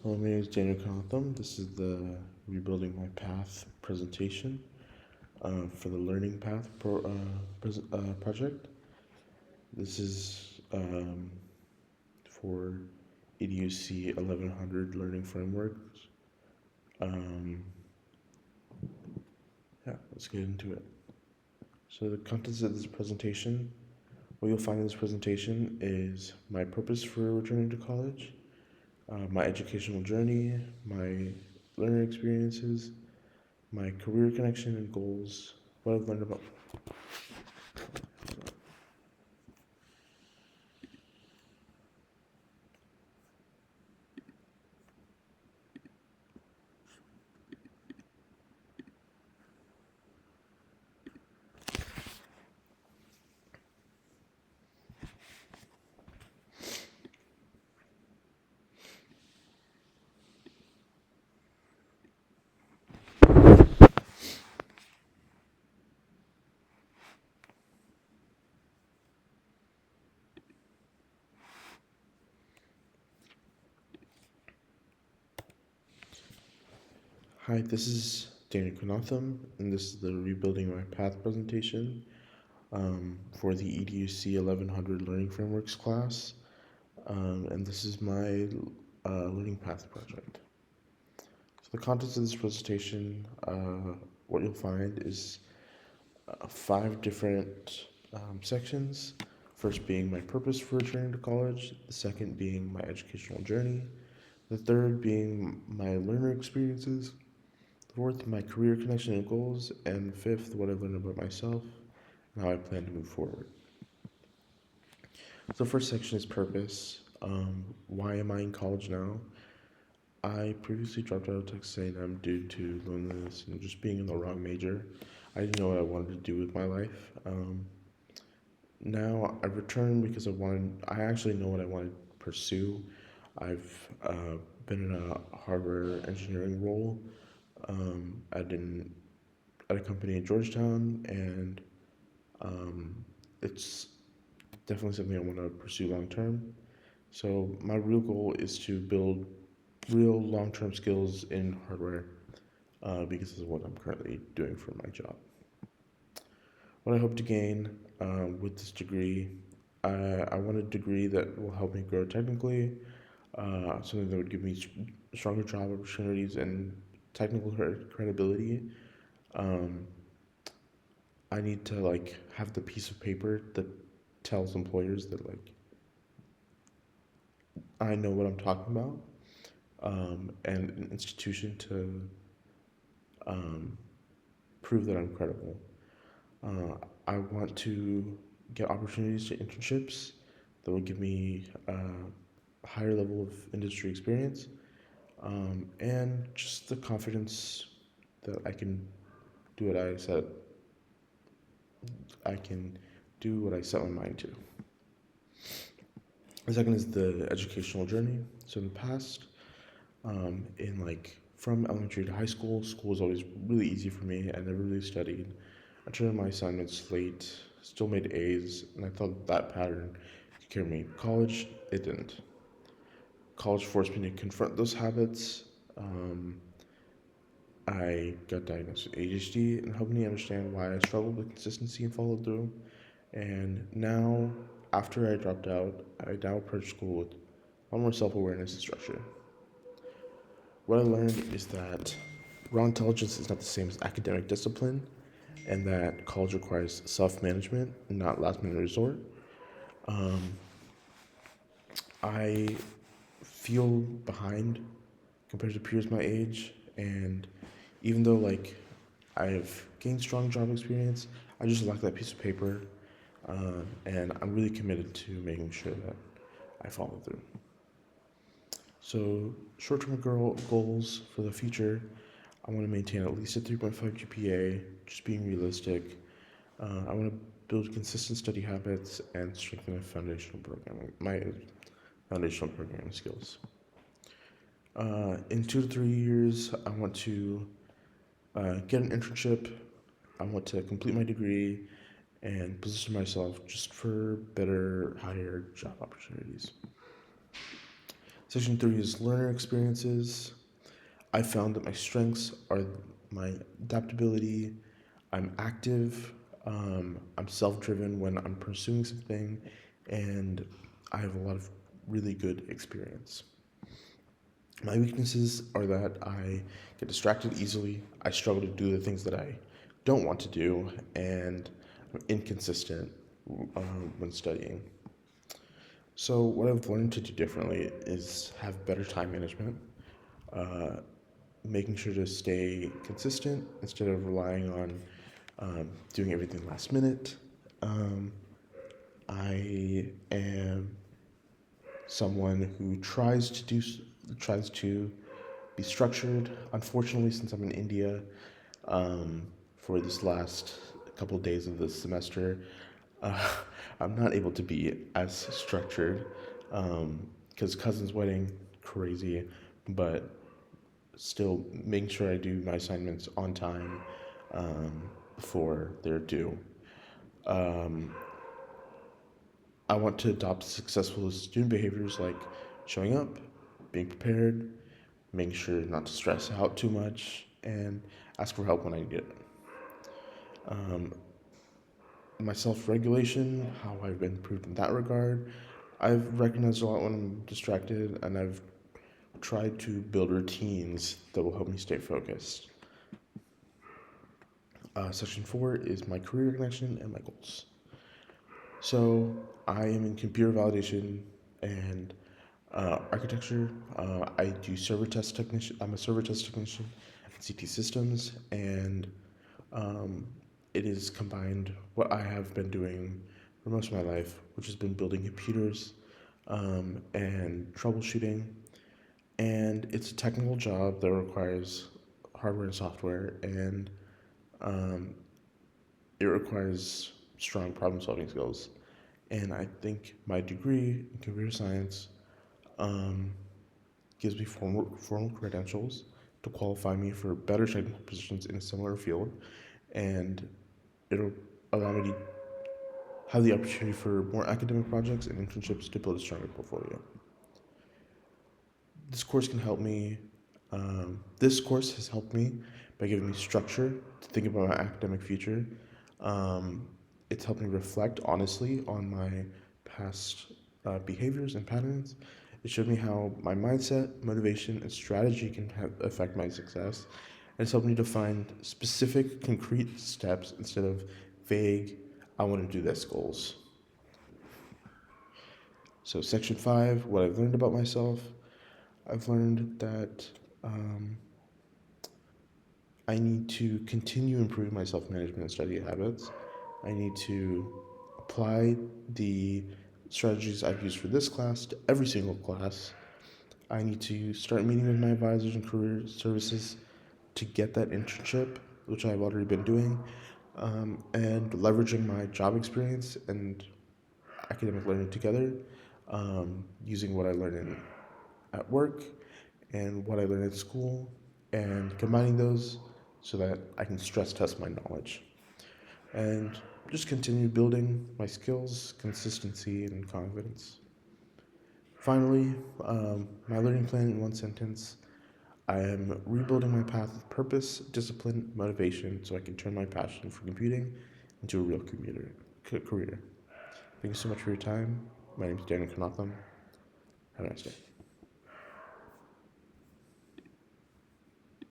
Hello, my name is Daniel Cotham. This is the Rebuilding My Path presentation for the Learning Path project. This is for EDUC 1100 Learning Frameworks. Um, let's get into it. So the contents of this presentation, what you'll find in this presentation is my purpose for returning to college, my educational journey, my learning experiences, my career connection and goals, what I've learned about. Hi, this is Daniel Knotham, and this is the Rebuilding My Path presentation for the EDUC 1100 Learning Frameworks class, and this is my Learning Path project. So the contents of this presentation, what you'll find is 5 different sections. First being my purpose for returning to college, the second being my educational journey, the third being my learner experiences, fourth, my career connection and goals, and fifth, what I've learned about myself and how I plan to move forward. So the first section is purpose. Why am I in college now? I previously dropped out of Texas A&M due to loneliness and just being in the wrong major. I didn't know what I wanted to do with my life. Now I've returned because I actually know what I want to pursue. I've been in a hardware engineering role at a company in Georgetown, and it's definitely something I want to pursue long term. So my real goal is to build real long term skills in hardware because this is what I'm currently doing for my job. What I hope to gain with this degree, I want a degree that will help me grow technically, something that would give me stronger job opportunities and technical credibility. Um, I need to have the piece of paper that tells employers that I know what I'm talking about, and an institution to um, prove that I'm credible. I want to get opportunities to internships that will give me a higher level of industry experience, and just the confidence that I can do what I can do what I set my mind to. The second is the educational journey. So in the past, in from elementary to high school, school was always really easy for me. I never really studied. I turned in my assignments late, still made A's, and I thought that pattern could carry me. College, it didn't. College forced me to confront those habits. Um, I got diagnosed with ADHD and helped me understand why I struggled with consistency and follow through. And now, after I dropped out, I now approach school with a lot more self awareness and structure. What I learned is that raw intelligence is not the same as academic discipline, and that college requires self management, not last minute resort. Um, I feel behind compared to peers my age, and even though I've gained strong job experience, I just lack that piece of paper, and I'm really committed to making sure that I follow through. So, short-term goals for the future, I want to maintain at least a 3.5 GPA, just being realistic. I want to build consistent study habits and strengthen my foundational programming skills. In 2 to 3 years, I want to get an internship. I want to complete my degree and position myself just for better, higher job opportunities. Section 3 is learner experiences. I found that my strengths are my adaptability, I'm active, I'm self driven when I'm pursuing something, and I have a lot of really good experience. My weaknesses are that I get distracted easily, I struggle to do the things that I don't want to do, and I'm inconsistent when studying. So, what I've learned to do differently is have better time management, uh, making sure to stay consistent instead of relying on doing everything last minute. Um, I am someone who tries to be structured. Unfortunately, since I'm in India, for this last couple of days of the semester, uh, I'm not able to be as structured because cousin's wedding, crazy, but still making sure I do my assignments on time before they're due. Um, I want to adopt successful student behaviors like showing up, being prepared, making sure not to stress out too much, and ask for help when I need it. Um, my self regulation, how I've improved in that regard. I've recognized a lot when I'm distracted, and I've tried to build routines that will help me stay focused. Section 4 is my career connection and my goals. So I am in computer validation and architecture. I do server test technician. I'm a server test technician at CT Systems, and um, it is combined what I have been doing for most of my life, which has been building computers and troubleshooting. And it's a technical job that requires hardware and software, and um, it requires strong problem solving skills. And I think my degree in computer science um, gives me formal credentials to qualify me for better technical positions in a similar field, and it'll allow me to have the opportunity for more academic projects and internships to build a stronger portfolio. This course can help me. This course has helped me by giving me structure to think about my academic future. Um, it's helped me reflect honestly on my past behaviors and patterns. It showed me how my mindset, motivation, and strategy can affect my success. And it's helped me to find specific, concrete steps instead of vague, I want to do this goals. So, section 5, what I've learned about myself. I've learned that um, I need to continue improving my self management and study habits. I need to apply the strategies I've used for this class to every single class. I need to start meeting with my advisors and career services to get that internship, which I've already been doing, and leveraging my job experience and academic learning together, using what I learned at work and what I learned at school, and combining those so that I can stress test my knowledge and just continue building my skills, consistency, and confidence. Finally, my learning plan in one sentence: I am rebuilding my path with purpose, discipline, motivation, so I can turn my passion for computing into a real career. Thank you so much for your time. My name is Daniel Kanatham. Have a nice day.